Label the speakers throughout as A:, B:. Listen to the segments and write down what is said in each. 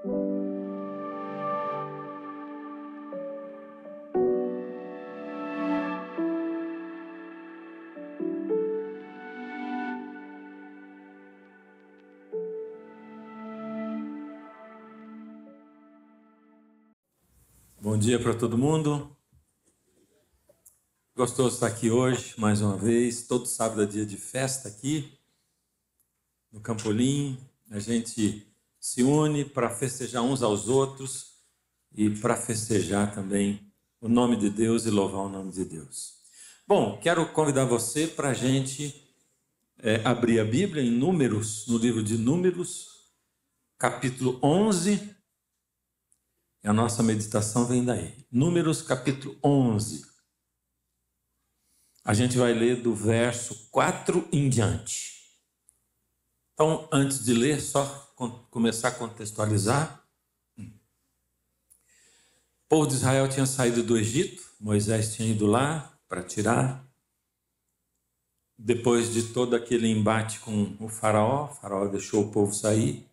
A: Bom dia para todo mundo. Gostoso estar aqui hoje, mais uma vez. Todo sábado é dia de festa aqui, no Campolim. A gente se une para festejar uns aos outros e para festejar também o nome de Deus e louvar o nome de Deus. Bom, quero convidar você para a gente abrir a Bíblia em Números, no livro de Números, capítulo 11. E a nossa meditação vem daí. Números capítulo 11. A gente vai ler do verso 4 em diante. Então, antes de ler, só começar a contextualizar. O povo de Israel tinha saído do Egito, Moisés tinha ido lá para tirar. Depois de todo aquele embate com o faraó deixou o povo sair.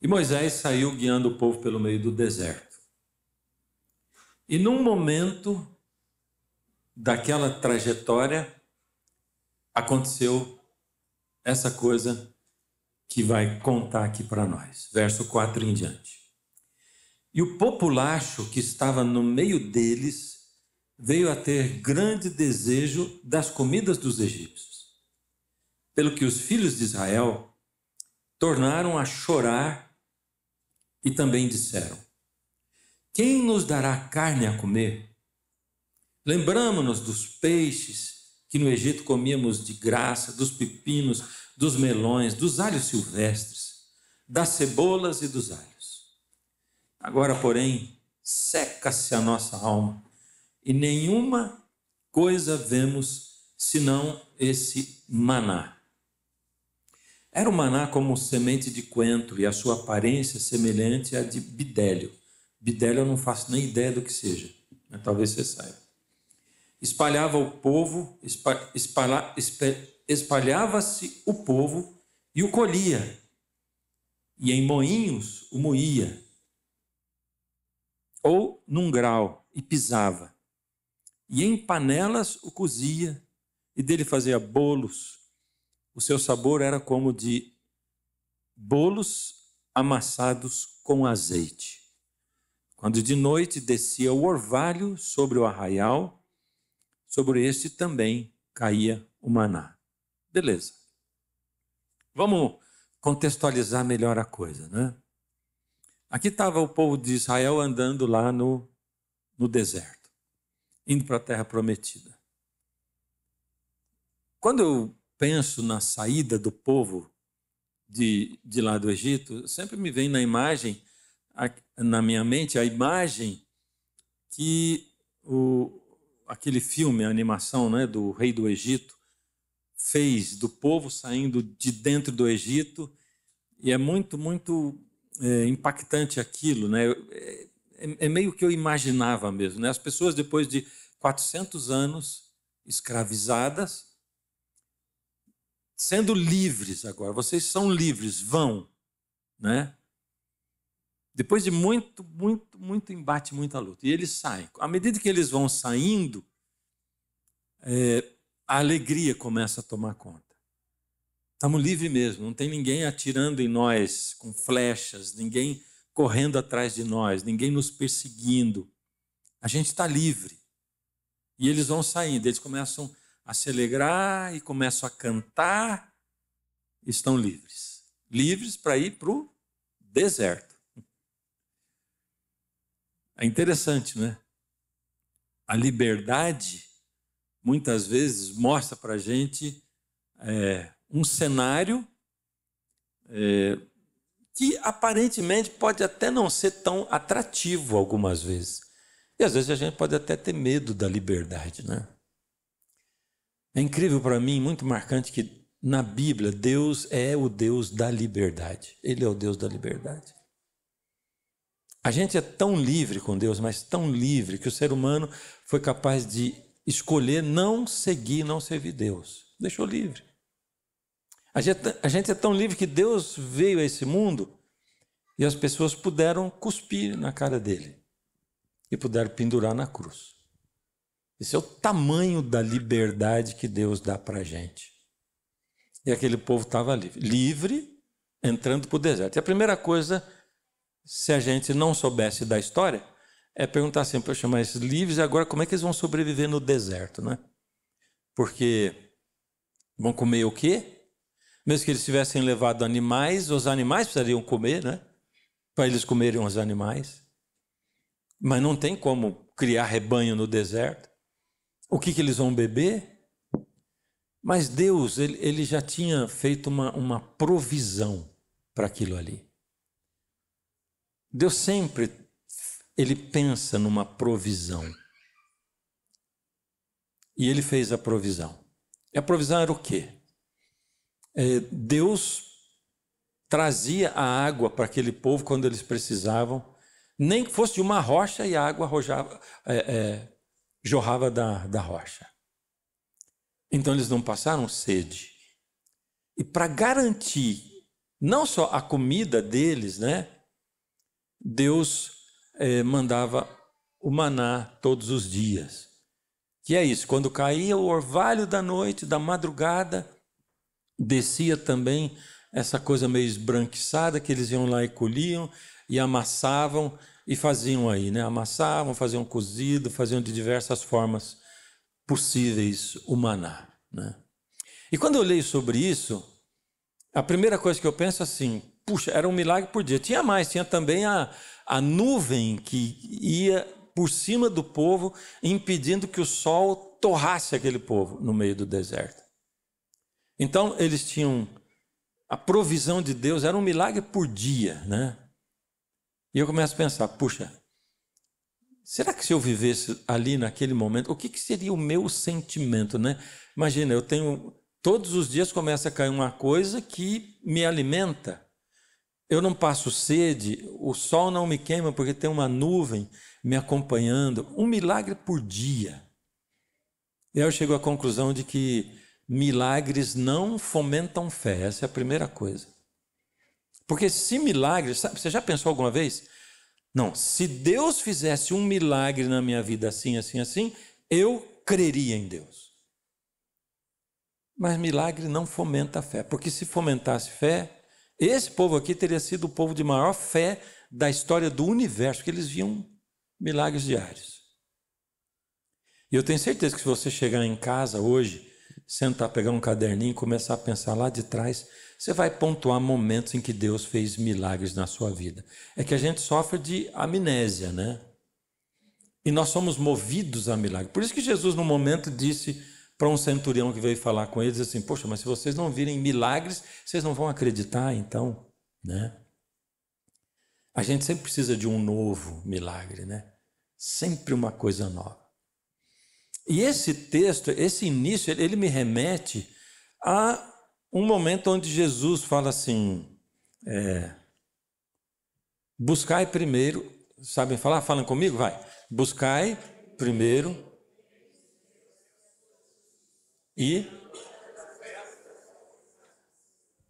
A: E Moisés saiu guiando o povo pelo meio do deserto. E num momento daquela trajetória, aconteceu essa coisa que vai contar aqui para nós. Verso 4 em diante. E o populacho que estava no meio deles veio a ter grande desejo das comidas dos egípcios. Pelo que os filhos de Israel tornaram a chorar e também disseram: quem nos dará carne a comer? Lembramo-nos dos peixes que no Egito comíamos de graça, dos pepinos, dos melões, dos alhos silvestres, das cebolas e dos alhos. Agora, porém, seca-se a nossa alma e nenhuma coisa vemos senão esse maná. Era o maná como semente de coentro e a sua aparência semelhante à de bidélio. Bidélio eu não faço nem ideia do que seja, mas talvez você saiba. Espalhava o povo, espalhava-se o povo e o colhia, e em moinhos o moía, ou num grau, e pisava, e em panelas o cozia, e dele fazia bolos. O seu sabor era como de bolos amassados com azeite. Quando de noite descia o orvalho sobre o arraial, sobre este também caía o maná. Beleza. Vamos contextualizar melhor a coisa, né? Aqui estava o povo de Israel andando lá no deserto, indo para a terra prometida. Quando eu penso na saída do povo de lá do Egito, sempre me vem na minha mente a imagem que aquele filme, a animação, né, do Rei do Egito, fez do povo saindo de dentro do Egito, e é muito, muito impactante aquilo, né? É meio que eu imaginava mesmo, né? As pessoas, depois de 400 anos escravizadas, sendo livres agora. Vocês são livres, vão, né? Depois de muito, muito, muito embate, muita luta. E eles saem. À medida que eles vão saindo, a alegria começa a tomar conta. Estamos livres mesmo, não tem ninguém atirando em nós com flechas, ninguém correndo atrás de nós, ninguém nos perseguindo. A gente está livre. E eles vão saindo, eles começam a se alegrar e começam a cantar, estão livres. Livres para ir para o deserto. É interessante, não é? A liberdade, muitas vezes, mostra para a gente um cenário que aparentemente pode até não ser tão atrativo algumas vezes. E às vezes a gente pode até ter medo da liberdade, né? É incrível para mim, muito marcante, que na Bíblia Deus é o Deus da liberdade. Ele é o Deus da liberdade. A gente é tão livre com Deus, mas tão livre, que o ser humano foi capaz de escolher não seguir, não servir Deus. Deixou livre. A gente é tão livre que Deus veio a esse mundo E as pessoas puderam cuspir na cara dele e puderam pendurar na cruz. Esse é o tamanho da liberdade que Deus dá para a gente. E aquele povo estava livre, entrando para o deserto. E a primeira coisa, se a gente não soubesse da história, é perguntar assim, poxa, mas livres agora como é que eles vão sobreviver no deserto, né? Porque vão comer o quê? Mesmo que eles tivessem levado animais, os animais precisariam comer, né? Para eles comerem os animais. Mas não tem como criar rebanho no deserto. O que eles vão beber? Mas Deus, ele já tinha feito uma provisão para aquilo ali. Deus sempre, ele pensa numa provisão. E ele fez a provisão. E a provisão era o quê? Deus trazia a água para aquele povo quando eles precisavam, nem que fosse de uma rocha e a água jorrava da rocha. Então eles não passaram sede. E para garantir não só a comida deles, né? Deus mandava o maná todos os dias. Que é isso, quando caía o orvalho da noite, da madrugada, descia também essa coisa meio esbranquiçada que eles iam lá e colhiam e amassavam e faziam aí, né? Amassavam, faziam cozido, faziam de diversas formas possíveis o maná, né? E quando eu leio sobre isso, a primeira coisa que eu penso assim, puxa, era um milagre por dia. Tinha mais, tinha também a nuvem que ia por cima do povo, impedindo que o sol torrasse aquele povo no meio do deserto. Então, eles tinham a provisão de Deus, era um milagre por dia, né? E eu começo a pensar, puxa, será que se eu vivesse ali naquele momento, o que seria o meu sentimento, né? Imagina, eu tenho, todos os dias começa a cair uma coisa que me alimenta. Eu não passo sede, o sol não me queima porque tem uma nuvem me acompanhando. Um milagre por dia. E aí eu chego à conclusão de que milagres não fomentam fé. Essa é a primeira coisa. Porque se milagres... Você já pensou alguma vez? Não, se Deus fizesse um milagre na minha vida assim, assim, assim, eu creria em Deus. Mas milagre não fomenta a fé. Porque se fomentasse fé... Esse povo aqui teria sido o povo de maior fé da história do universo, porque eles viam milagres diários. E eu tenho certeza que se você chegar em casa hoje, sentar, pegar um caderninho e começar a pensar lá de trás, você vai pontuar momentos em que Deus fez milagres na sua vida. É que a gente sofre de amnésia, né? E nós somos movidos a milagres. Por isso que Jesus, no momento, disse para um centurião que veio falar com eles assim, poxa, mas se vocês não virem milagres, vocês não vão acreditar, então, né? A gente sempre precisa de um novo milagre, né? Sempre uma coisa nova. E esse texto, esse início, ele me remete a um momento onde Jesus fala assim, buscai primeiro, sabem falar? Falam comigo? Vai. Buscai primeiro e...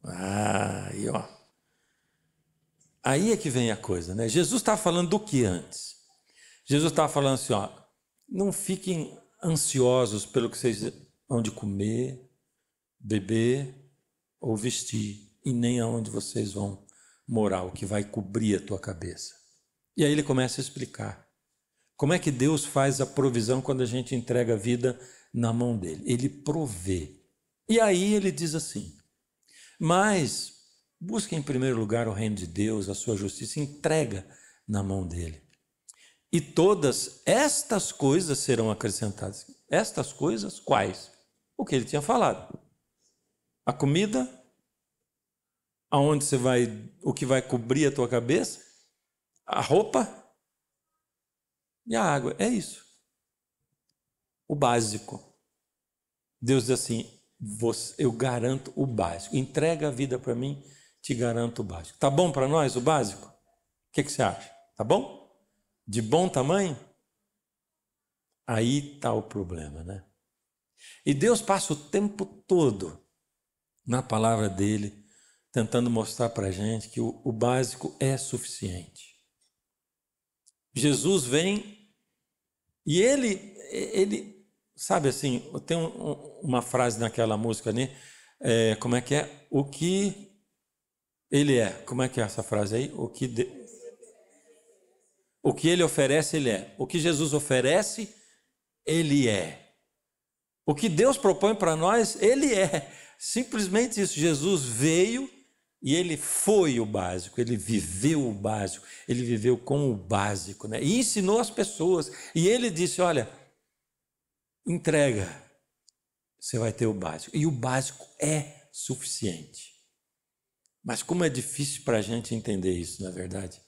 A: Aí, ó. Aí é que vem a coisa, né? Jesus estava falando do que antes? Jesus estava falando assim, ó, não fiquem ansiosos pelo que vocês vão de comer, beber ou vestir, e nem aonde vocês vão morar, o que vai cobrir a tua cabeça. E aí ele começa a explicar como é que Deus faz a provisão quando a gente entrega a vida na mão dele. Ele provê. E aí ele diz assim, mas busque em primeiro lugar o reino de Deus, a sua justiça, entrega na mão dele. E todas estas coisas serão acrescentadas. Estas coisas quais? O que ele tinha falado. A comida, aonde você vai, o que vai cobrir a tua cabeça, a roupa e a água. É isso. O básico. Deus diz assim, eu garanto o básico. Entrega a vida para mim, te garanto o básico. Tá bom para nós o básico? O que você acha? Tá bom? De bom tamanho? Aí está o problema, né? E Deus passa o tempo todo na palavra dele, tentando mostrar para a gente que o básico é suficiente. Jesus vem e ele sabe assim, tem uma frase naquela música ali, como é que é? O que ele é. Como é que é essa frase aí? O que ele oferece, ele é. O que Jesus oferece, ele é. O que Deus propõe para nós, ele é. Simplesmente isso. Jesus veio e ele foi o básico, ele viveu o básico, ele viveu com o básico, né? E ensinou as pessoas. E ele disse, olha, entrega, você vai ter o básico. E o básico é suficiente. Mas como é difícil para a gente entender isso, não é verdade?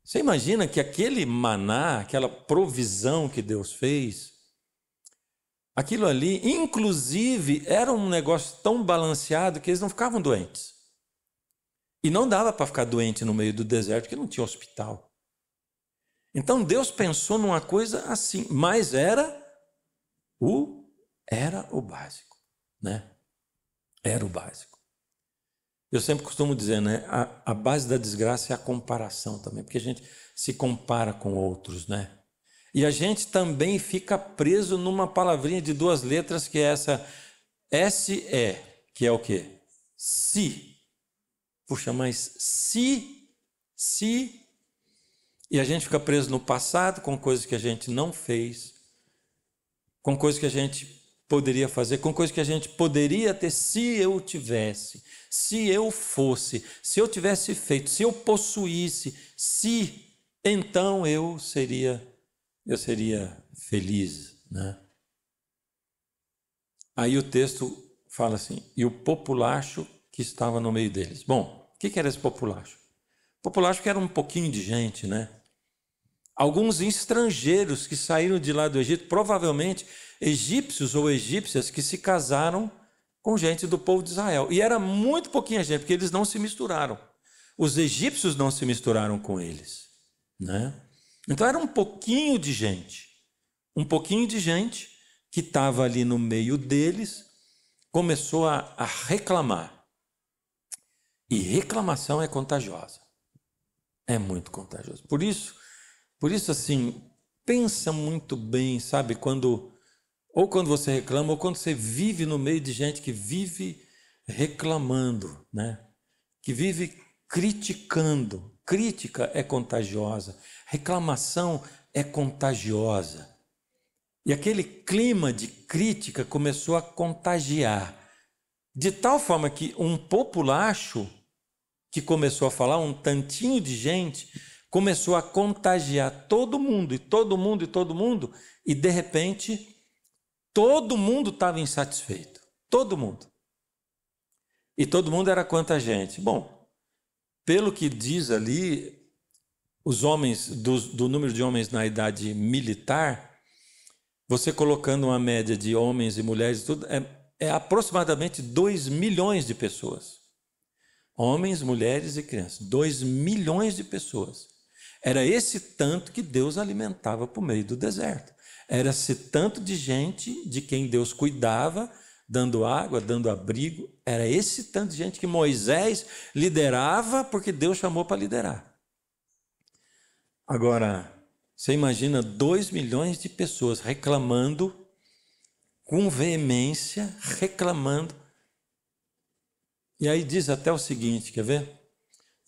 A: Você imagina que aquele maná, aquela provisão que Deus fez, aquilo ali, inclusive, era um negócio tão balanceado que eles não ficavam doentes. E não dava para ficar doente no meio do deserto, porque não tinha hospital. Então Deus pensou numa coisa assim, mas era o básico, né? Era o básico. Eu sempre costumo dizer, né? A base da desgraça é a comparação também, porque a gente se compara com outros, né? E a gente também fica preso numa palavrinha de 2 letras, que é essa S-E, que é o quê? Se. Puxa, mas se, e a gente fica preso no passado com coisas que a gente não fez, com coisas que a gente poderia fazer, com coisas que a gente poderia ter se eu tivesse, se eu fosse, se eu tivesse feito, se eu possuísse, se, então eu seria feliz, né? Aí o texto fala assim, e o populacho que estava no meio deles. Bom, o que era esse populacho? Populacho que era um pouquinho de gente, né? Alguns estrangeiros que saíram de lá do Egito, provavelmente egípcios ou egípcias que se casaram com gente do povo de Israel. E era muito pouquinha gente, porque eles não se misturaram. Os egípcios não se misturaram com eles, né? Então era um pouquinho de gente que estava ali no meio deles, começou a reclamar. E reclamação é contagiosa. É muito contagiosa. Por isso assim, pensa muito bem, sabe? Quando você reclama, ou quando você vive no meio de gente que vive reclamando, né? Que vive criticando. Crítica é contagiosa. Reclamação é contagiosa. E aquele clima de crítica começou a contagiar. De tal forma que um populacho que começou a falar, um tantinho de gente, começou a contagiar todo mundo, e de repente, todo mundo estava insatisfeito. Todo mundo. E todo mundo era quanta gente? Bom, pelo que diz ali, os homens, do número de homens na idade militar, você colocando uma média de homens e mulheres, tudo, é aproximadamente 2 milhões de pessoas. Homens, mulheres e crianças. 2 milhões de pessoas. Era esse tanto que Deus alimentava por meio do deserto. Era esse tanto de gente de quem Deus cuidava, dando água, dando abrigo. Era esse tanto de gente que Moisés liderava, porque Deus chamou para liderar. Agora, você imagina 2 milhões de pessoas reclamando, com veemência, reclamando. E aí diz até o seguinte, quer ver?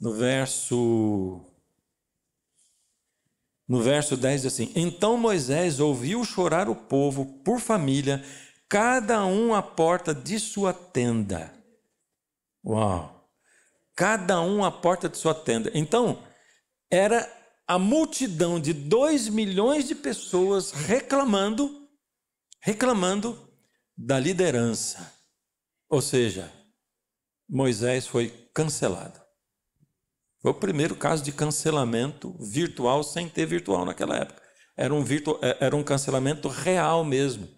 A: No verso 10 diz assim, então Moisés ouviu chorar o povo por família, cada um à porta de sua tenda. Uau! Cada um à porta de sua tenda. Então, era a multidão de 2 milhões de pessoas reclamando da liderança. Ou seja, Moisés foi cancelado. Foi o primeiro caso de cancelamento virtual sem ter virtual naquela época. Era um cancelamento real mesmo.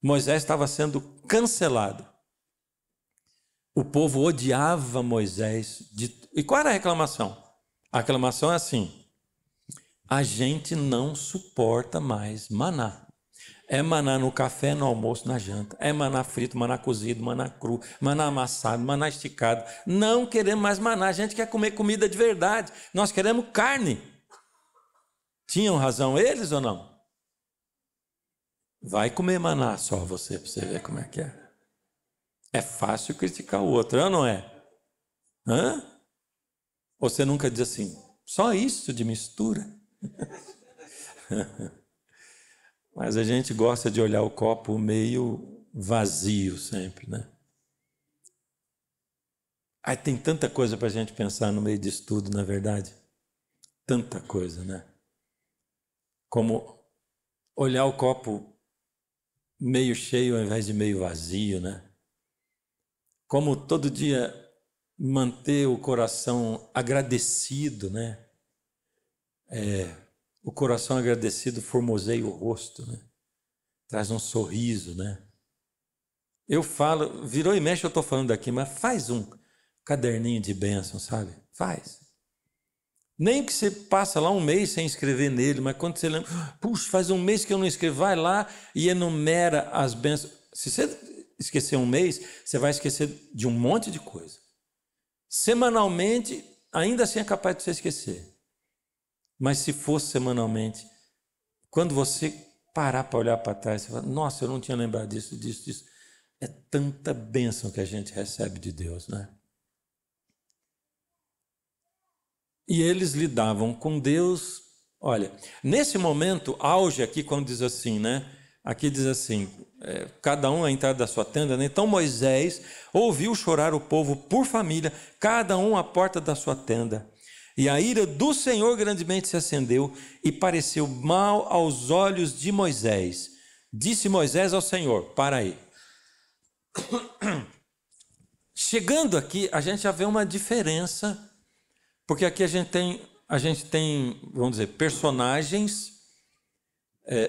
A: Moisés estava sendo cancelado. O povo odiava Moisés. E qual era a reclamação? A reclamação é assim, a gente não suporta mais maná. É maná no café, no almoço, na janta. É maná frito, maná cozido, maná cru, maná amassado, maná esticado. Não queremos mais maná, a gente quer comer comida de verdade. Nós queremos carne. Tinham razão eles ou não? Vai comer maná só você, para você ver como é que é. É fácil criticar o outro, ou não é? Hã? Ou você nunca diz assim, só isso de mistura? Mas a gente gosta de olhar o copo meio vazio sempre, né? Aí tem tanta coisa para a gente pensar no meio disso tudo, na verdade. Tanta coisa, né? Como olhar o copo meio cheio ao invés de meio vazio, né? Como todo dia manter o coração agradecido, né? O coração agradecido formoseia o rosto, né? Traz um sorriso, né? Eu falo, virou e mexe eu estou falando aqui, mas faz um caderninho de bênção, sabe? Faz. Nem que você passa lá um mês sem escrever nele, mas quando você lembra, puxa, faz um mês que eu não escrevo, vai lá e enumera as bênçãos. Se você esquecer um mês, você vai esquecer de um monte de coisa. Semanalmente, ainda assim é capaz de você esquecer. Mas se fosse semanalmente, quando você parar para olhar para trás, você fala, nossa, eu não tinha lembrado disso. É tanta bênção que a gente recebe de Deus, né? E eles lidavam com Deus. Olha, nesse momento, auge aqui, quando diz assim, né? Aqui diz assim, cada um à entrada da sua tenda, né? Então Moisés ouviu chorar o povo por família, cada um à porta da sua tenda. E a ira do Senhor grandemente se acendeu e pareceu mal aos olhos de Moisés. Disse Moisés ao Senhor, para aí. Chegando aqui, a gente já vê uma diferença, porque aqui a gente tem, vamos dizer, personagens,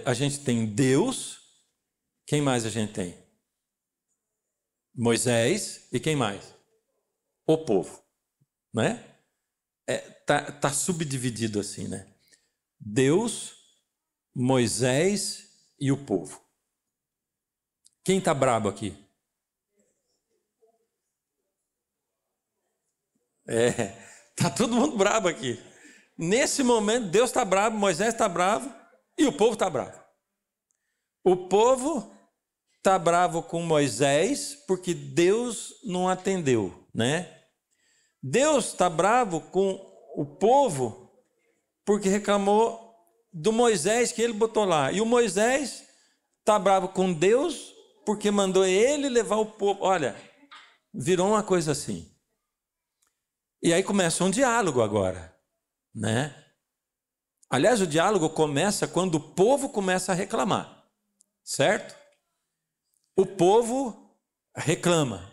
A: a gente tem Deus, quem mais a gente tem? Moisés e quem mais? O povo, né? Tá subdividido assim, né? Deus, Moisés e o povo. Quem tá brabo aqui? Tá todo mundo brabo aqui. Nesse momento, Deus está bravo, Moisés está bravo e o povo está bravo. O povo está bravo com Moisés porque Deus não atendeu, né? Deus está bravo com o povo porque reclamou do Moisés que ele botou lá. E o Moisés está bravo com Deus porque mandou ele levar o povo. Olha, virou uma coisa assim. E aí começa um diálogo agora, né? Aliás, o diálogo começa quando o povo começa a reclamar, certo? O povo reclama.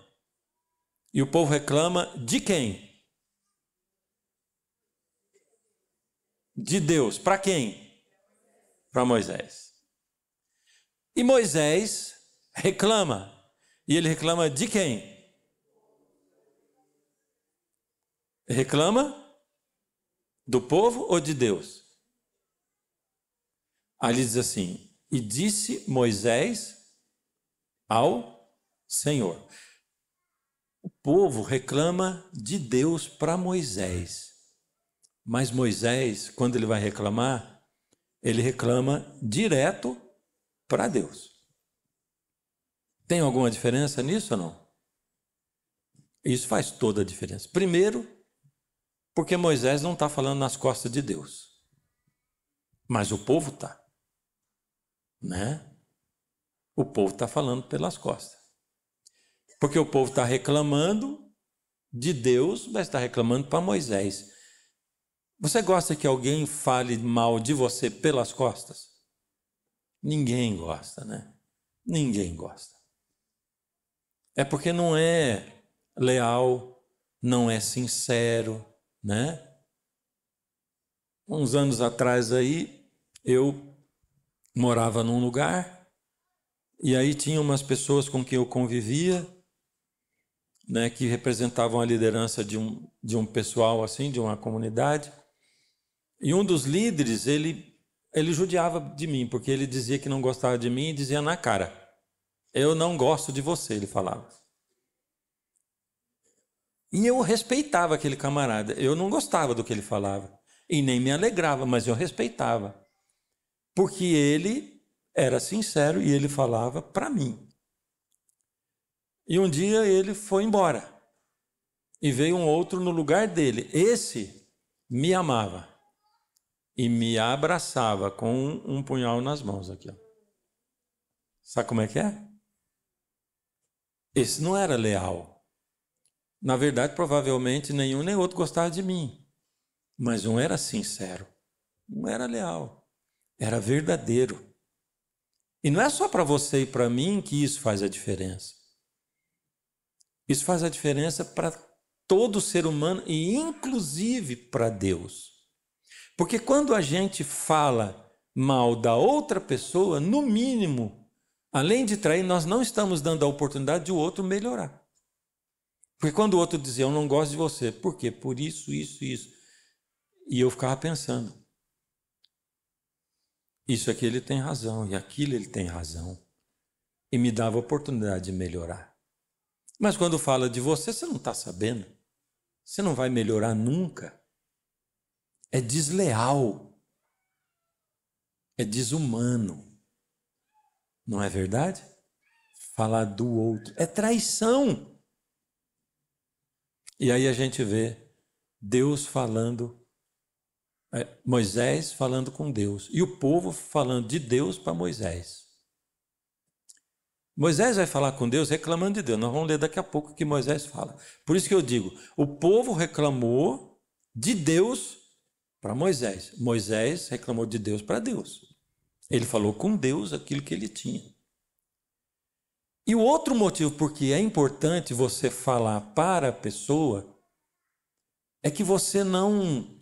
A: E o povo reclama de quem? De Deus. Para quem? Para Moisés. E Moisés reclama. E ele reclama de quem? Reclama do povo ou de Deus? Ali diz assim, e disse Moisés ao Senhor. O povo reclama de Deus para Moisés. Mas Moisés, quando ele vai reclamar, ele reclama direto para Deus. Tem alguma diferença nisso ou não? Isso faz toda a diferença. Primeiro, porque Moisés não está falando nas costas de Deus. Mas o povo está. Né? O povo está falando pelas costas. Porque o povo está reclamando de Deus, mas está reclamando para Moisés. Você gosta que alguém fale mal de você pelas costas? Ninguém gosta, né? Ninguém gosta. É porque não é leal, não é sincero, né? Uns anos atrás aí, eu morava num lugar e aí tinha umas pessoas com quem eu convivia, né, que representavam a liderança de um pessoal assim, de uma comunidade. E um dos líderes, ele ele judiava de mim, porque ele dizia que não gostava de mim e dizia na cara: eu não gosto de você, ele falava. E eu respeitava aquele camarada. Eu não gostava do que ele falava e nem me alegrava, mas eu respeitava, porque ele era sincero e ele falava para mim. E um dia ele foi embora e veio um outro no lugar dele. Esse me amava e me abraçava com um punhal nas mãos aqui, ó. Sabe como é que é? Esse não era leal. Na verdade, provavelmente nenhum nem outro gostava de mim, mas um era sincero, um era leal, era verdadeiro. E não é só para você e para mim que isso faz a diferença. Isso faz a diferença para todo ser humano e inclusive para Deus. Porque quando a gente fala mal da outra pessoa, no mínimo, além de trair, nós não estamos dando a oportunidade de o outro melhorar. Porque quando o outro dizia: eu não gosto de você, por quê? Por isso, isso, isso. E eu ficava pensando: isso aqui ele tem razão, e aquilo ele tem razão. E me dava a oportunidade de melhorar. Mas quando fala de você, você não está sabendo. Você não vai melhorar nunca. É desleal. É desumano. Não é verdade? Falar do outro é traição. E aí a gente vê Deus falando, Moisés falando com Deus, e o povo falando de Deus para Moisés. Moisés vai falar com Deus reclamando de Deus. Nós vamos ler daqui a pouco o que Moisés fala. Por isso que eu digo, o povo reclamou de Deus para Moisés. Moisés reclamou de Deus para Deus. Ele falou com Deus aquilo que ele tinha. E o outro motivo por que é importante você falar para a pessoa é que você não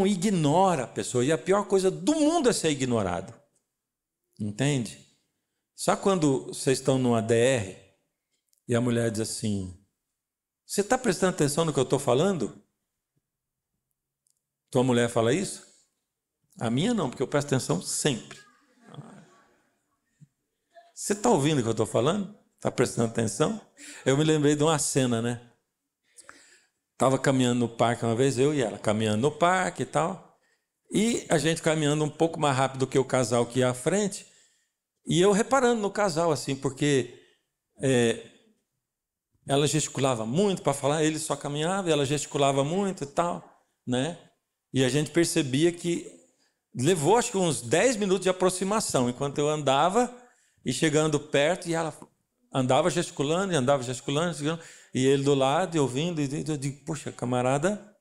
A: ignora a pessoa. E a pior coisa do mundo é ser ignorado. Entende? Sabe quando vocês estão numa DR e a mulher diz assim: você está prestando atenção no que eu estou falando? Tua mulher fala isso? A minha não, porque eu presto atenção sempre. Você está ouvindo o que eu estou falando? Está prestando atenção? Eu me lembrei de uma cena, né? Estava caminhando no parque uma vez, eu e ela, caminhando no parque e tal. E a gente caminhando um pouco mais rápido que o casal que ia à frente. E eu reparando no casal, assim, porque ela gesticulava muito para falar, ele só caminhava, e ela gesticulava muito e tal, né? E a gente percebia que levou, acho que uns 10 minutos de aproximação, enquanto eu andava e chegando perto, e ela andava gesticulando, e ele do lado, e ouvindo, e eu digo: poxa, camarada,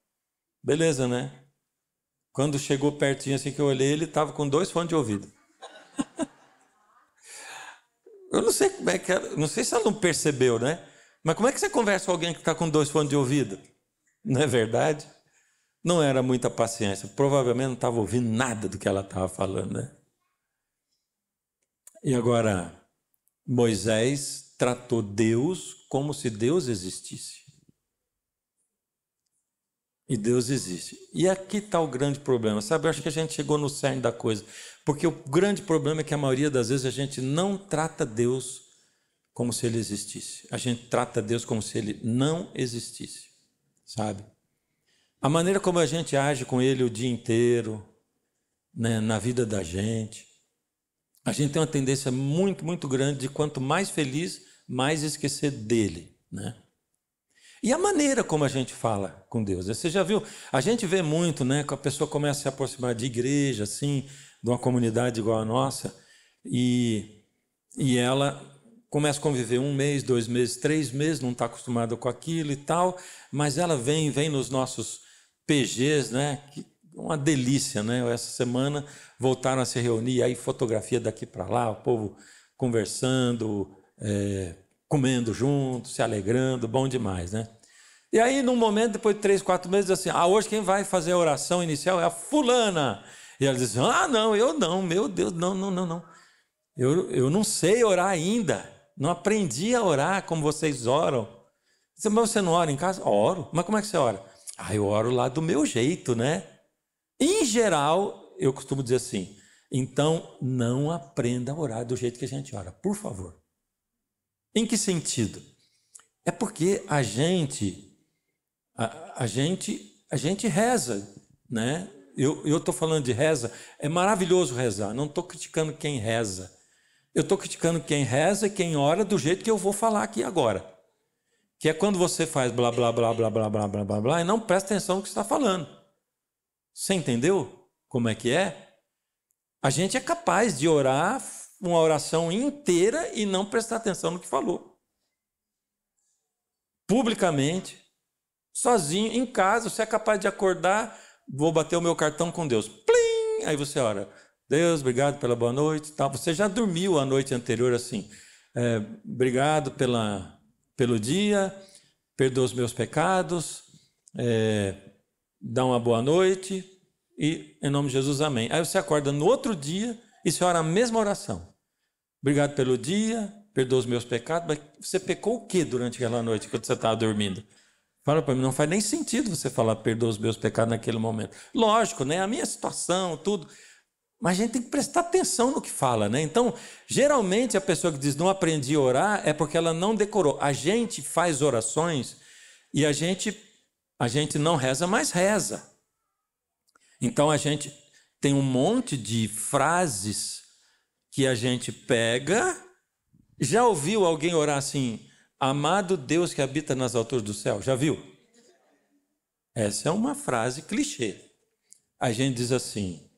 A: beleza, né? Quando chegou pertinho, assim que eu olhei, ele estava com 2 fones de ouvido. Eu não sei como é que ela, não sei se ela não percebeu, né? Mas como é que você conversa com alguém que está com 2 fones de ouvido? Não é verdade? Não era muita paciência. Provavelmente não estava ouvindo nada do que ela estava falando, né? E agora, Moisés tratou Deus como se Deus existisse. E Deus existe. E aqui está o grande problema, sabe? Eu acho que a gente chegou no cerne da coisa. Porque o grande problema é que a maioria das vezes a gente não trata Deus como se Ele existisse. A gente trata Deus como se Ele não existisse, sabe? A maneira como a gente age com Ele o dia inteiro, né, na vida da gente, a gente tem uma tendência muito, muito grande de quanto mais feliz, mais esquecer dele, né? E a maneira como a gente fala com Deus. Você já viu? A gente vê muito, né? Que a pessoa começa a se aproximar de igreja, assim, de uma comunidade igual a nossa, e ela começa a conviver 1 mês, 2 meses, 3 meses, não está acostumada com aquilo e tal, mas ela vem nos nossos PGs, né? Que uma delícia, né? Essa semana voltaram a se reunir, aí fotografia daqui para lá, o povo conversando, comendo junto, se alegrando, bom demais, né? E aí, num momento, depois de 3, 4 meses, assim: hoje quem vai fazer a oração inicial é a fulana. E ela diz: não, eu não, meu Deus, não. Eu não sei orar ainda, não aprendi a orar como vocês oram. Mas você não ora em casa? Oro. Mas como é que você ora? Eu oro lá do meu jeito, né? Em geral, eu costumo dizer assim: Então, não aprenda a orar do jeito que a gente ora, por favor. Em que sentido? É porque a gente reza, né? Eu estou falando de reza, é maravilhoso rezar, não estou criticando quem reza. Eu estou criticando quem reza e quem ora do jeito que eu vou falar aqui agora. Que é quando você faz blá, blá, blá, blá, blá, blá, blá, blá, blá, e não presta atenção no que você está falando. Você entendeu como é que é? A gente é capaz de orar uma oração inteira e não prestar atenção no que falou. Publicamente, sozinho, em casa, você é capaz de acordar, vou bater o meu cartão com Deus. Plim! Aí você ora, Deus, obrigado pela boa noite. Tal. Você já dormiu a noite anterior assim. Obrigado pelo dia, perdoa os meus pecados, dá uma boa noite e, em nome de Jesus, amém. Aí você acorda no outro dia e você ora a mesma oração. Obrigado pelo dia, perdoa os meus pecados. Mas você pecou o que durante aquela noite quando você estava dormindo? Fala para mim, não faz nem sentido você falar perdoa os meus pecados naquele momento. Lógico, né? A minha situação, tudo. Mas a gente tem que prestar atenção no que fala, né? Então, geralmente a pessoa que diz não aprendi a orar é porque ela não decorou. A gente faz orações e a gente não reza, mas reza. Então a gente tem um monte de frases que a gente pega. Já ouviu alguém orar assim? Amado Deus que habita nas alturas do céu. Já viu? Essa é uma frase clichê. A gente diz assim: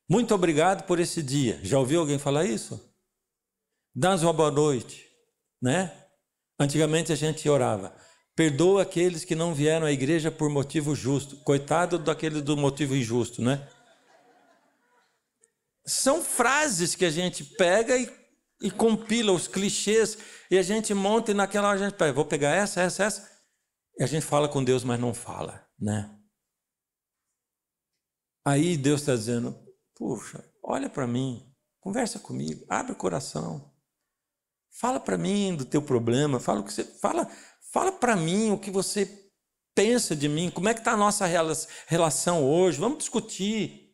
A: muito obrigado por esse dia. Já ouviu alguém falar isso? Dá-nos uma boa noite, né? Antigamente a gente orava: perdoa aqueles que não vieram à igreja por motivo justo. Coitado daquele do motivo injusto, né? São frases que a gente pega e compila os clichês e a gente monta e naquela hora a gente pega, vou pegar essa. E a gente fala com Deus, mas não fala, né? Aí Deus está dizendo: puxa, olha para mim, conversa comigo, abre o coração, fala para mim do teu problema, fala para mim o que você pensa de mim, como é que está a nossa relação hoje, vamos discutir.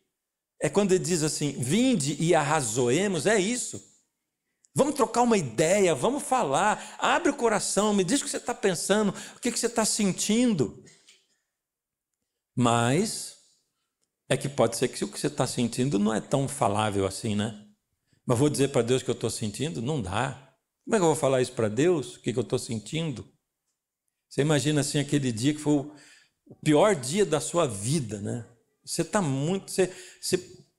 A: É quando ele diz assim, vinde e arrazoemos, é isso. Vamos trocar uma ideia, vamos falar, abre o coração, me diz o que você está pensando, o que você está sentindo. Mas é que pode ser que o que você está sentindo não é tão falável assim, né? Mas vou dizer para Deus que eu estou sentindo? Não dá. Como é que eu vou falar isso para Deus? O que eu estou sentindo? Você imagina assim aquele dia que foi o pior dia da sua vida, né? Você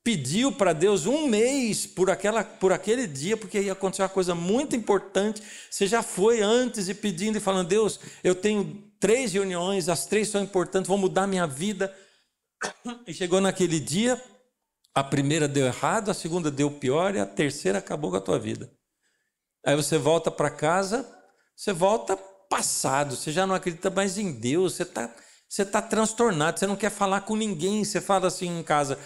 A: pediu para Deus um mês por aquele dia, porque ia acontecer uma coisa muito importante. Você já foi antes e pedindo e falando: Deus, eu tenho 3 reuniões, as 3 são importantes, vão mudar minha vida. E chegou naquele dia, a primeira deu errado, a segunda deu pior e a terceira acabou com a tua vida. Aí você volta para casa, você volta passado, você já não acredita mais em Deus, você tá transtornado, você não quer falar com ninguém, você fala assim em casa: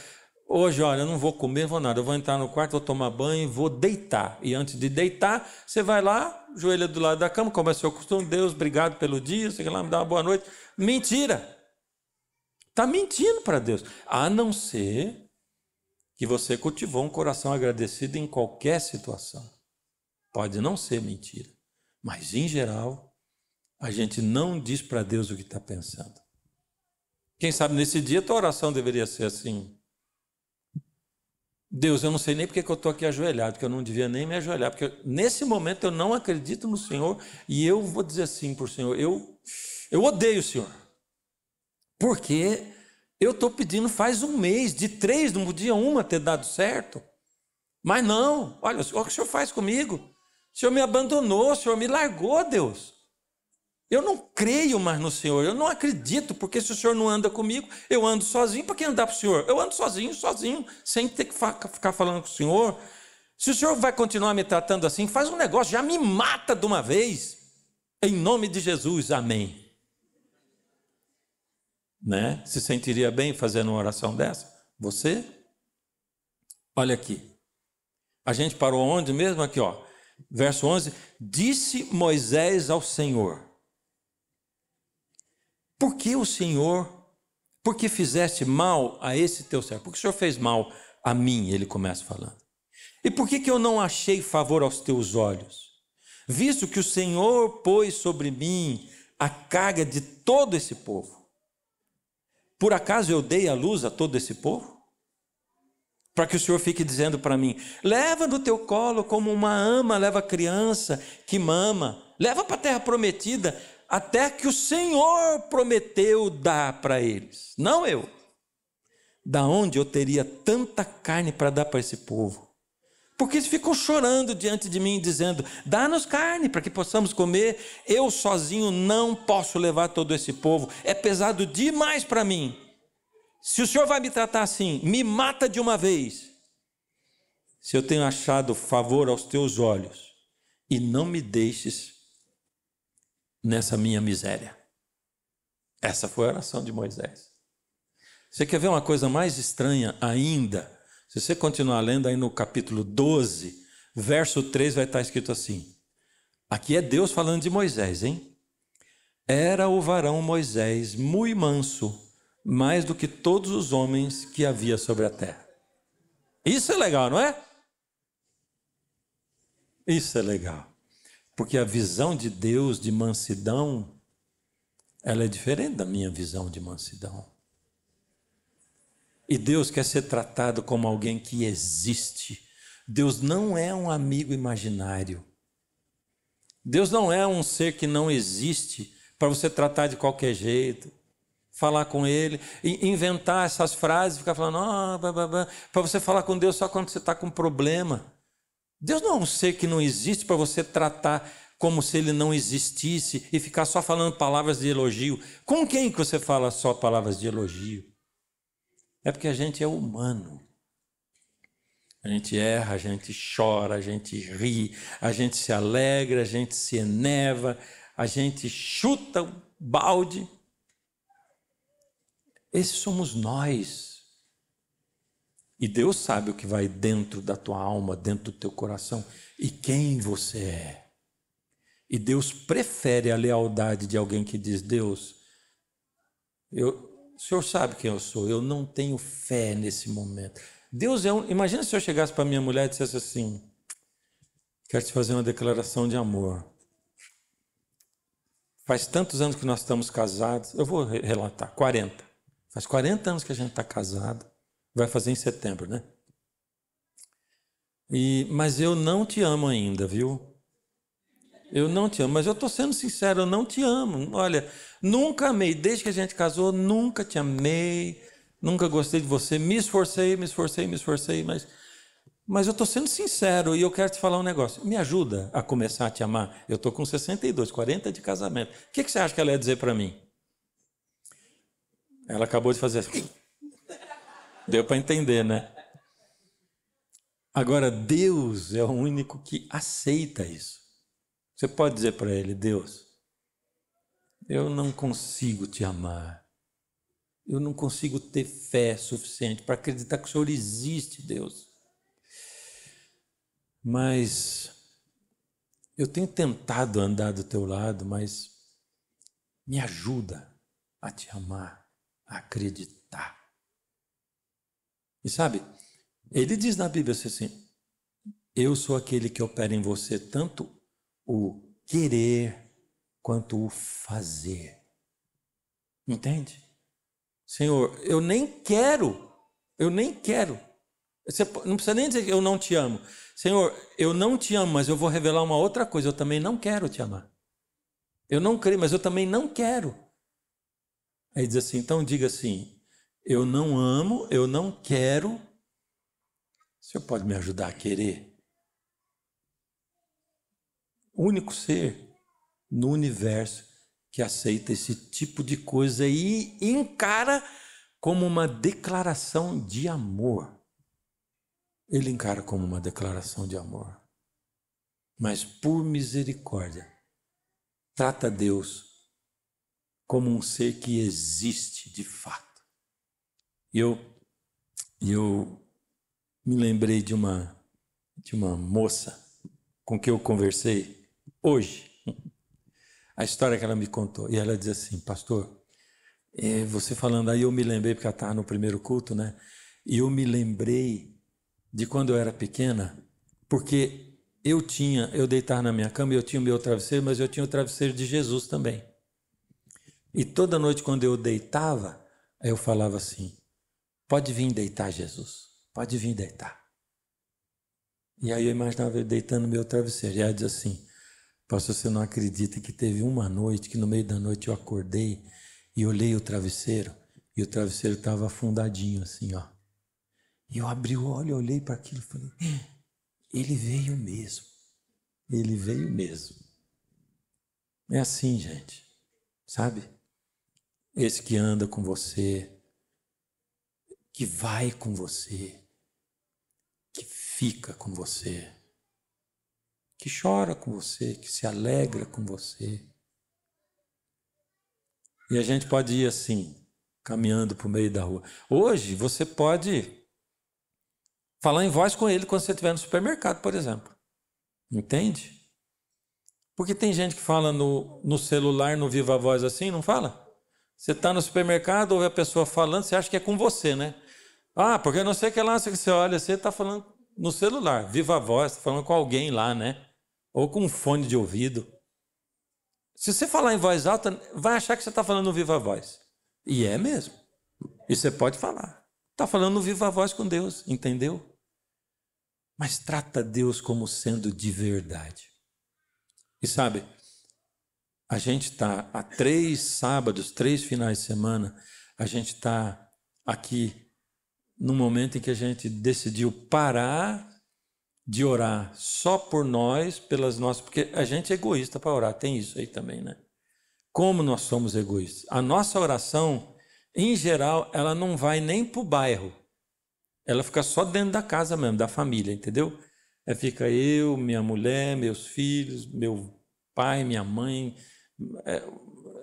A: hoje, olha, eu não vou comer, não vou nada, eu vou entrar no quarto, vou tomar banho, vou deitar. E antes de deitar, você vai lá, joelha do lado da cama, como é seu costume: Deus, obrigado pelo dia, você quer lá me dar uma boa noite. Mentira! Está mentindo para Deus, a não ser que você cultivou um coração agradecido em qualquer situação. Pode não ser mentira, mas em geral, a gente não diz para Deus o que está pensando. Quem sabe nesse dia a tua oração deveria ser assim: Deus, eu não sei nem porque que eu estou aqui ajoelhado, porque eu não devia nem me ajoelhar, porque nesse momento eu não acredito no Senhor e eu vou dizer assim para o Senhor: eu odeio o Senhor. Porque eu estou pedindo faz um mês, de 3, não podia uma ter dado certo. Mas não, olha o que o Senhor faz comigo. O Senhor me abandonou, o Senhor me largou, Deus. Eu não creio mais no Senhor, eu não acredito, porque se o Senhor não anda comigo, eu ando sozinho. Para que andar para o Senhor? Eu ando sozinho, sem ter que ficar falando com o Senhor. Se o Senhor vai continuar me tratando assim, faz um negócio, já me mata de uma vez. Em nome de Jesus, amém. Né? Se sentiria bem fazendo uma oração dessa? Você? Olha aqui. A gente parou onde mesmo? Aqui, ó. Verso 11. Disse Moisés ao Senhor: por que fizeste mal a esse teu servo? Por que o Senhor fez mal a mim, ele começa falando. E por que eu não achei favor aos teus olhos? Visto que o Senhor pôs sobre mim a carga de todo esse povo. Por acaso eu dei a luz a todo esse povo? Para que o Senhor fique dizendo para mim, leva no teu colo como uma ama leva a criança que mama, leva para a terra prometida, até que o Senhor prometeu dar para eles, não eu. Da onde eu teria tanta carne para dar para esse povo? Porque eles ficam chorando diante de mim, dizendo, dá-nos carne para que possamos comer, eu sozinho não posso levar todo esse povo, é pesado demais para mim. Se o Senhor vai me tratar assim, me mata de uma vez. Se eu tenho achado favor aos teus olhos, e não me deixes nessa minha miséria. Essa foi a oração de Moisés. Você quer ver uma coisa mais estranha ainda? Se você continuar lendo aí no capítulo 12, verso 3 vai estar escrito assim. Aqui é Deus falando de Moisés, hein? Era o varão Moisés muito manso, mais do que todos os homens que havia sobre a terra. Isso é legal, não é? Isso é legal. Porque a visão de Deus de mansidão, ela é diferente da minha visão de mansidão. E Deus quer ser tratado como alguém que existe. Deus não é um amigo imaginário. Deus não é um ser que não existe para você tratar de qualquer jeito. Falar com ele, inventar essas frases, ficar falando, para você falar com Deus só quando você está com problema. Deus não é um ser que não existe para você tratar como se ele não existisse e ficar só falando palavras de elogio. Com quem que você fala só palavras de elogio? É porque a gente é humano. A gente erra, a gente chora, a gente ri, a gente se alegra, a gente se enerva, a gente chuta o balde. Esses somos nós. E Deus sabe o que vai dentro da tua alma, dentro do teu coração e quem você é. E Deus prefere a lealdade de alguém que diz, Deus, o Senhor sabe quem eu sou, eu não tenho fé nesse momento. Deus é imagina se eu chegasse para minha mulher e dissesse assim, quero te fazer uma declaração de amor. Faz tantos anos que nós estamos casados, eu vou relatar, 40. Faz 40 anos que a gente está casado, vai fazer em setembro, né? Mas eu não te amo ainda, viu? Eu não te amo, mas eu estou sendo sincero, eu não te amo. Olha, nunca amei, desde que a gente casou, nunca te amei, nunca gostei de você, me esforcei, mas eu estou sendo sincero e eu quero te falar um negócio. Me ajuda a começar a te amar. Eu estou com 62, 40 de casamento. O que você acha que ela ia dizer para mim? Ela acabou de fazer assim. Deu para entender, né? Agora, Deus é o único que aceita isso. Você pode dizer para ele, Deus, eu não consigo te amar. Eu não consigo ter fé suficiente para acreditar que o Senhor existe, Deus. Mas eu tenho tentado andar do teu lado, mas me ajuda a te amar, a acreditar. E sabe, ele diz na Bíblia assim, eu sou aquele que opera em você tanto o querer quanto o fazer. Entende? Senhor, eu nem quero. Você não precisa nem dizer que eu não te amo. Senhor, eu não te amo, mas eu vou revelar uma outra coisa, eu também não quero te amar. Eu não creio, mas eu também não quero. Aí diz assim, então diga assim, eu não amo, eu não quero. O Senhor pode me ajudar a querer? O único ser no universo que aceita esse tipo de coisa e encara como uma declaração de amor. Ele encara como uma declaração de amor. Mas por misericórdia, trata Deus como um ser que existe de fato. E eu me lembrei de uma moça com quem eu conversei hoje. A história que ela me contou. E ela diz assim, pastor, você falando aí, eu me lembrei, porque ela estava no primeiro culto, né? E eu me lembrei de quando eu era pequena, porque eu deitava na minha cama e eu tinha o meu travesseiro, mas eu tinha o travesseiro de Jesus também. E toda noite quando eu deitava, eu falava assim, pode vir deitar, Jesus, pode vir deitar. E aí eu imaginava ele deitando no meu travesseiro, e aí diz assim, pastor, você não acredita que teve uma noite, que no meio da noite eu acordei e olhei o travesseiro, e o travesseiro estava afundadinho assim, ó. E eu abri o olho, olhei para aquilo e falei, ele veio mesmo. Ele veio mesmo. É assim, gente. Sabe? Esse que anda com você, que vai com você, que fica com você, que chora com você, que se alegra com você. E a gente pode ir assim, caminhando por meio da rua. Hoje você pode falar em voz com ele quando você estiver no supermercado, por exemplo. Entende? Porque tem gente que fala no celular, no viva voz assim, não fala? Você está no supermercado, ouve a pessoa falando, você acha que é com você, né? Ah, porque não sei o que lá, você olha, você está falando no celular, viva voz, está falando com alguém lá, né? Ou com um fone de ouvido. Se você falar em voz alta, vai achar que você está falando no viva voz. E é mesmo. E você pode falar. Está falando no viva voz com Deus, entendeu? Mas trata Deus como sendo de verdade. E sabe, a gente está há 3 sábados, 3 finais de semana, a gente está aqui num momento em que a gente decidiu parar de orar só por nós, pelas nossas... Porque a gente é egoísta para orar, tem isso aí também, né? Como nós somos egoístas. A nossa oração, em geral, ela não vai nem para o bairro. Ela fica só dentro da casa mesmo, da família, entendeu? Fica eu, minha mulher, meus filhos, meu pai, minha mãe,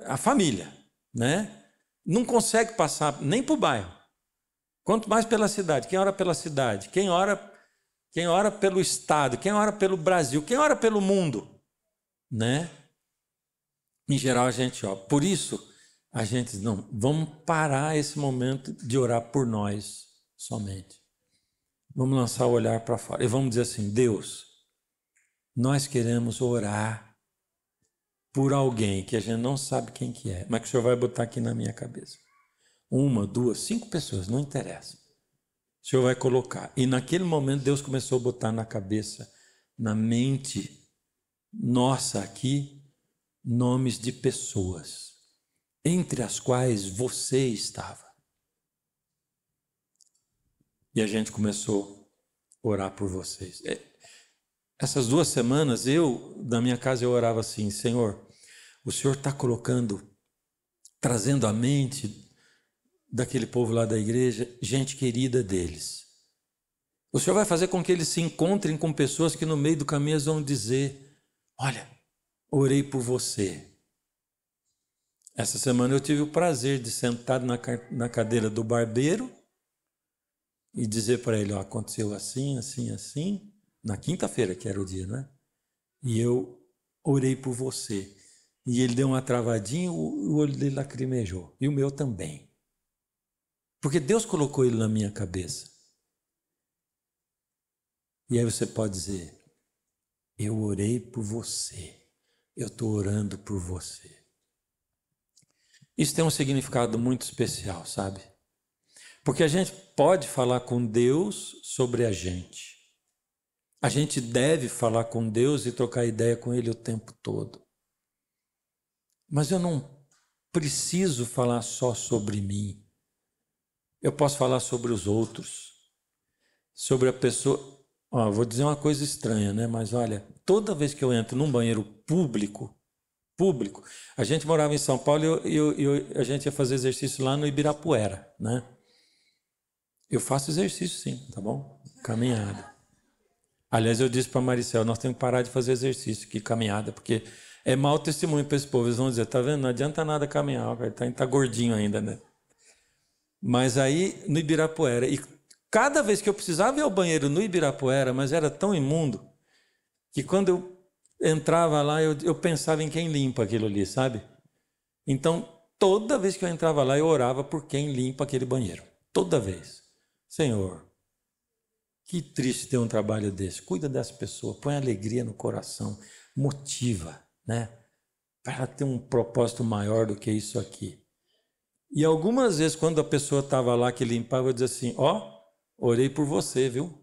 A: a família, né? Não consegue passar nem para o bairro. Quanto mais pela cidade. Quem ora pela cidade? Quem ora pelo Estado? Quem ora pelo Brasil? Quem ora pelo mundo? Né? Em geral a gente ora. Por isso, a gente não, vamos parar esse momento de orar por nós somente. Vamos lançar o olhar para fora. E vamos dizer assim, Deus, nós queremos orar por alguém que a gente não sabe quem que é, mas que o Senhor vai botar aqui na minha cabeça. 1, 2, 5 pessoas, não interessa. O Senhor vai colocar. E naquele momento Deus começou a botar na cabeça, na mente nossa aqui, nomes de pessoas, entre as quais você estava. E a gente começou a orar por vocês. Essas 2 semanas, na minha casa, eu orava assim, Senhor, o Senhor está trazendo à mente daquele povo lá da igreja, gente querida deles. O Senhor vai fazer com que eles se encontrem com pessoas que no meio do caminho eles vão dizer, olha, orei por você. Essa semana eu tive o prazer de sentar na cadeira do barbeiro e dizer para ele, ó, aconteceu assim, assim, assim, na quinta-feira que era o dia, né? E eu orei por você. E ele deu uma travadinha, o olho dele lacrimejou. E o meu também. Porque Deus colocou ele na minha cabeça. E aí você pode dizer, eu orei por você. Eu estou orando por você. Isso tem um significado muito especial, sabe? Porque a gente pode falar com Deus sobre a gente. A gente deve falar com Deus e trocar ideia com Ele o tempo todo. Mas eu não preciso falar só sobre mim. Eu posso falar sobre os outros. Sobre a pessoa... Ó, vou dizer uma coisa estranha, né? Mas olha, toda vez que eu entro num banheiro público, a gente morava em São Paulo e a gente ia fazer exercício lá no Ibirapuera, né? Eu faço exercício sim, tá bom? Caminhada. Aliás, eu disse para a Maricel, nós temos que parar de fazer exercício aqui, caminhada, porque é mau testemunho para esse povo. Eles vão dizer, tá vendo? Não adianta nada caminhar, ele tá gordinho ainda, né? Mas aí, no Ibirapuera, e cada vez que eu precisava ir ao banheiro no Ibirapuera, mas era tão imundo, que quando eu entrava lá, eu pensava em quem limpa aquilo ali, sabe? Então, toda vez que eu entrava lá, eu orava por quem limpa aquele banheiro. Toda vez. Senhor, que triste ter um trabalho desse. Cuida dessa pessoa, põe alegria no coração, motiva, né? Para ela ter um propósito maior do que isso aqui. E algumas vezes, quando a pessoa estava lá que limpava, eu dizia assim, orei por você, viu?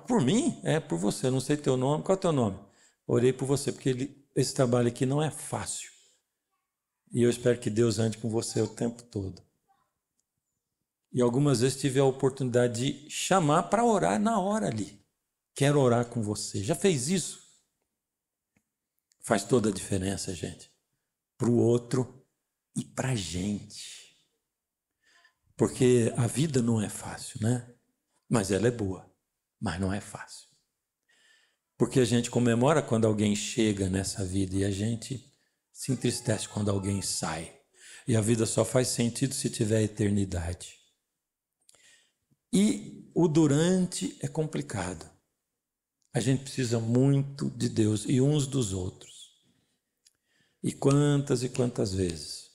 A: Por mim? É, por você, não sei teu nome. Qual é o teu nome? Orei por você, porque esse trabalho aqui não é fácil. E eu espero que Deus ande com você o tempo todo. E algumas vezes tive a oportunidade de chamar para orar na hora ali. Quero orar com você. Já fez isso? Faz toda a diferença, gente. Para o outro e para a gente. Porque a vida não é fácil, né? Mas ela é boa. Mas não é fácil. Porque a gente comemora quando alguém chega nessa vida e a gente se entristece quando alguém sai. E a vida só faz sentido se tiver eternidade. E o durante é complicado. A gente precisa muito de Deus e uns dos outros. E quantas vezes,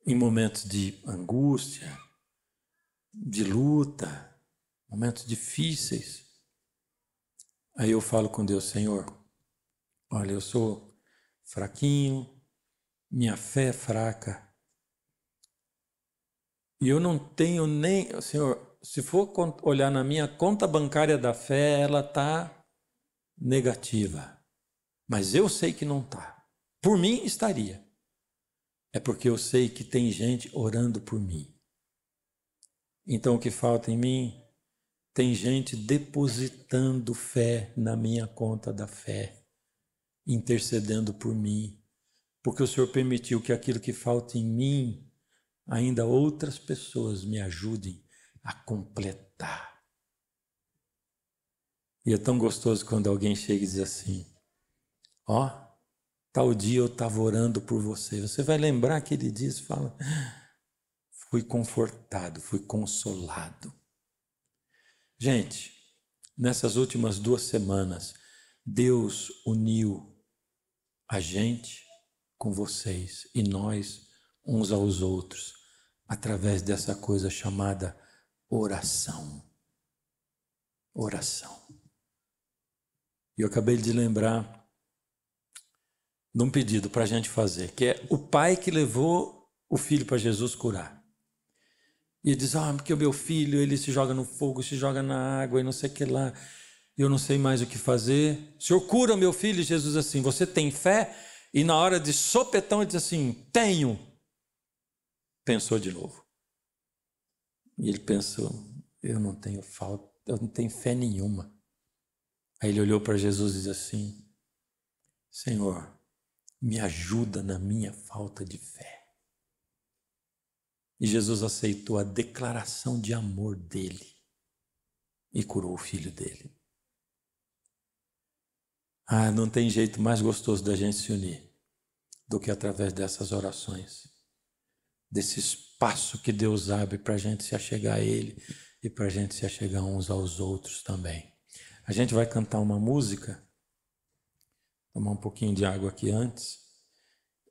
A: em momentos de angústia, de luta, momentos difíceis, aí eu falo com Deus, Senhor, olha, eu sou fraquinho, minha fé é fraca, e eu não tenho nem, Senhor, se for olhar na minha conta bancária da fé, ela está negativa. Mas eu sei que não está. Por mim estaria. É porque eu sei que tem gente orando por mim. Então o que falta em mim? Tem gente depositando fé na minha conta da fé, intercedendo por mim. Porque o Senhor permitiu que aquilo que falta em mim, ainda outras pessoas me ajudem a completar. E é tão gostoso quando alguém chega e diz assim, tal dia eu estava orando por você. Você vai lembrar que ele diz, fala, fui confortado, fui consolado. Gente, nessas últimas 2 semanas, Deus uniu a gente com vocês e nós uns aos outros, através dessa coisa chamada oração. Oração. E eu acabei de lembrar de um pedido para a gente fazer, que é o pai que levou o filho para Jesus curar. E ele diz, porque o meu filho, ele se joga no fogo, se joga na água e não sei o que lá, eu não sei mais o que fazer. O Senhor cura o meu filho? E Jesus assim, você tem fé? E na hora de sopetão ele diz assim, tenho. Pensou de novo. E ele pensou, eu não tenho fé nenhuma. Aí ele olhou para Jesus e disse assim, Senhor, me ajuda na minha falta de fé. E Jesus aceitou a declaração de amor dele e curou o filho dele. Não tem jeito mais gostoso da gente se unir do que através dessas orações, desse espaço que Deus abre para a gente se achegar a Ele e para a gente se achegar uns aos outros também. A gente vai cantar uma música, tomar um pouquinho de água aqui antes.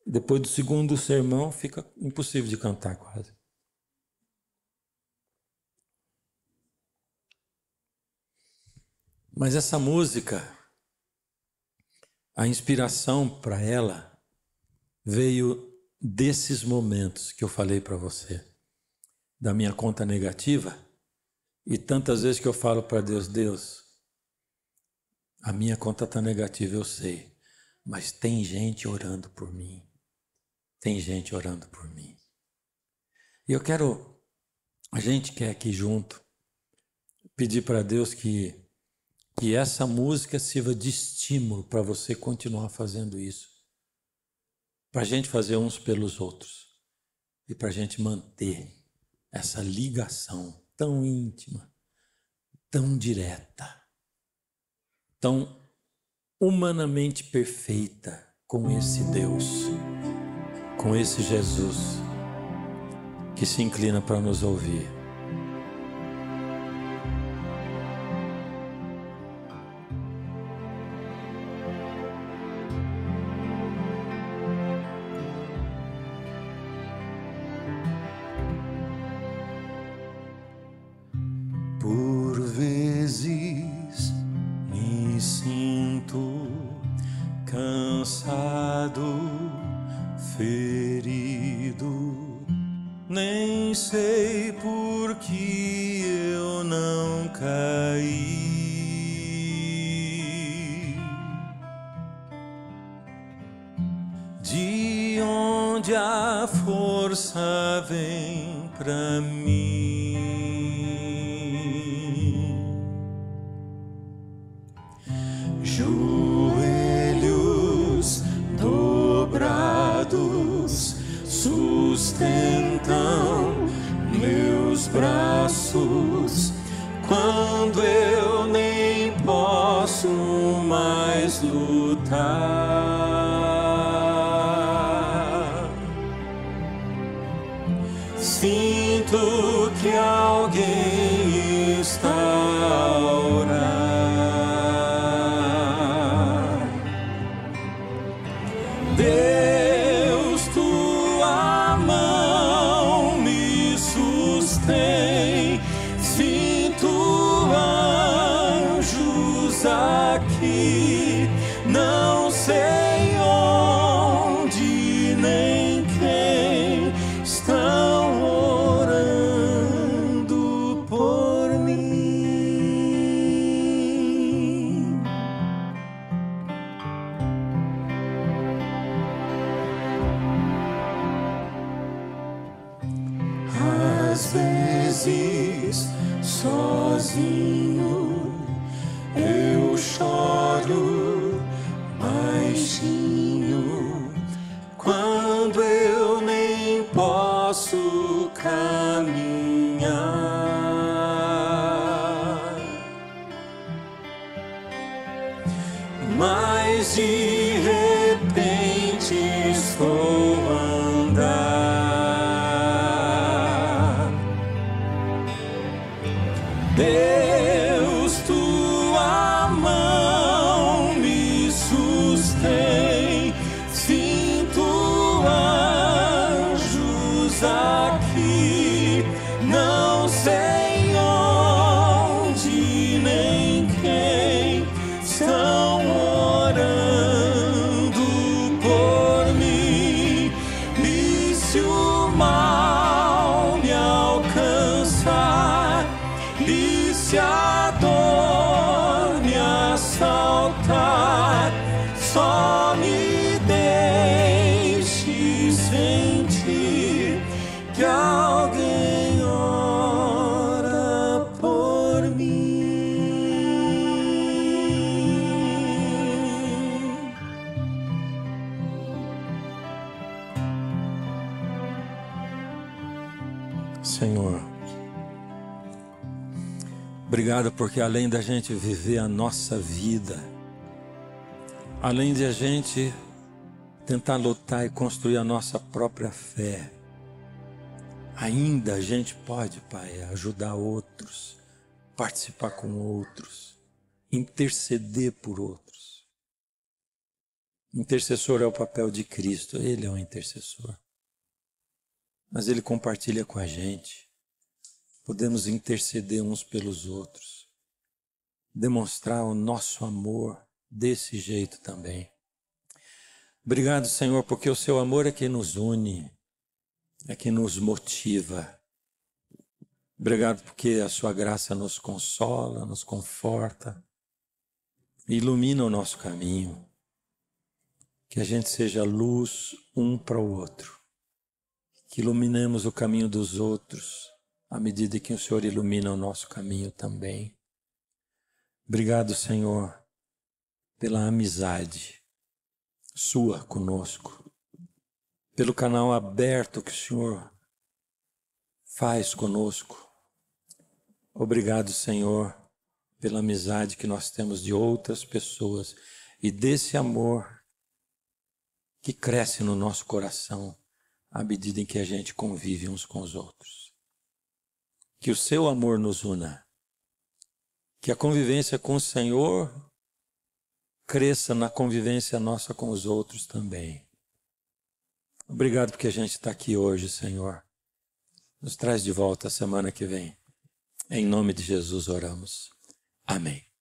A: Depois do segundo sermão fica impossível de cantar quase. Mas essa música, a inspiração para ela veio desses momentos que eu falei para você, da minha conta negativa, e tantas vezes que eu falo para Deus, Deus, a minha conta está negativa, eu sei, mas tem gente orando por mim, tem gente orando por mim. E a gente quer aqui junto, pedir para Deus que essa música sirva de estímulo para você continuar fazendo isso. Para a gente fazer uns pelos outros. E para a gente manter essa ligação tão íntima, tão direta, tão humanamente perfeita com esse Deus, com esse Jesus que se inclina para nos ouvir. sei por que eu não caí. De onde a força vem pra mim? Joelhos dobrados sustentam meus braços quando eu nem posso mais lutar. Sinto que alguém está a orar. Deus, tua mão me sustém. Sinto anjos aqui, não sei onde nem quem estão orando por mim. Às vezes, sozinho, eu choro baixinho quando eu nem posso caminhar. Mas de repente estou a andar. Deus, tua mão me sustém. Sinto anjos aqui, não sei onde nem quem estão orando por mim. E se o mal me alcançar, e se a dor me assaltar, só me deixe sentir que alguém ora por mim. Senhor, obrigado porque além da gente viver a nossa vida, além de a gente tentar lutar e construir a nossa própria fé, ainda a gente pode, Pai, ajudar outros, participar com outros, interceder por outros. Intercessor é o papel de Cristo, Ele é um intercessor. Mas Ele compartilha com a gente. Podemos interceder uns pelos outros, demonstrar o nosso amor desse jeito também. Obrigado, Senhor, porque o seu amor é que nos une, é que nos motiva. Obrigado porque a sua graça nos consola, nos conforta, ilumina o nosso caminho. Que a gente seja luz um para o outro, que iluminemos o caminho dos outros, à medida que o Senhor ilumina o nosso caminho também. Obrigado, Senhor, pela amizade sua conosco, pelo canal aberto que o Senhor faz conosco. Obrigado, Senhor, pela amizade que nós temos de outras pessoas e desse amor que cresce no nosso coração à medida em que a gente convive uns com os outros. Que o seu amor nos una, que a convivência com o Senhor cresça na convivência nossa com os outros também. Obrigado porque a gente está aqui hoje, Senhor. Nos traz de volta a semana que vem. Em nome de Jesus oramos. Amém.